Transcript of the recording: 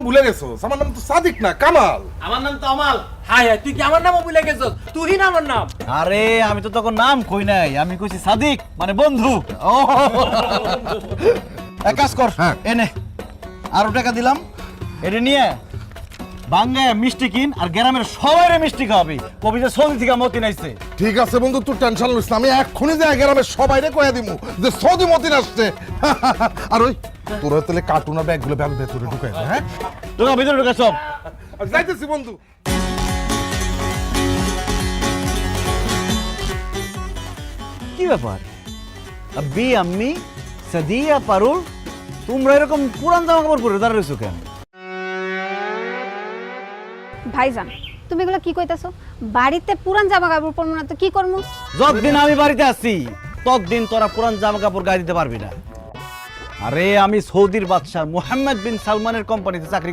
ভুলে গেছো, আমার নাম তো সাদিক না, কামাল। আমার নাম তো আমাল। হায় হায়, তুই কি আমার নামও ভুলে গেছস? তুই না আমার নাম। আরে আমি তো তখন নাম কই নাই, আমি কইছি সাদিক মানে বন্ধু। ও এক কাজ কর, হ্যাঁ। এনে আরো টাকা দিলাম, এটা নিয়ে বাঙ্গায় মিষ্টি কিন আর গ্রামের সবাইরে মিষ্টি খাওয়াবি, কবি যে সৌদি থেকে মতি নাইছে। ঠিক আছে বন্ধু, তুই টেনশন নিস না, আমি এক্ষুনি যাই গ্রামের সবাইরে কয়ে দিমু যে সৌদি মতিন আসছে। আর ওই তোরা তাহলে কার্টুন আর ব্যাগগুলো ব্যাগ ভেতরে ঢুকাই দে, হ্যাঁ? তোরা ভিতরে ঢুকে সব। আমি যাইতেছি বন্ধু। কি ব্যাপার আব্বি আম্মি সাদিয়া পারুল, তোমরা এরকম পুরান জামা কাপড় পরে দাঁড়িয়ে রয়েছো কেন? ভাইজান, তুমি এগুলো কি কইতাছো? বাড়িতে পুরান জামা কাপড় পরবো না তো কি করবো? যতদিন আমি বাড়িতে আছি ততদিন তোরা পুরান জামা কাপড় গায়ে দিতে পারবি না। আরে আমি সৌদির বাদশাহ মুহাম্মদ বিন সালমানের কোম্পানিতে চাকরি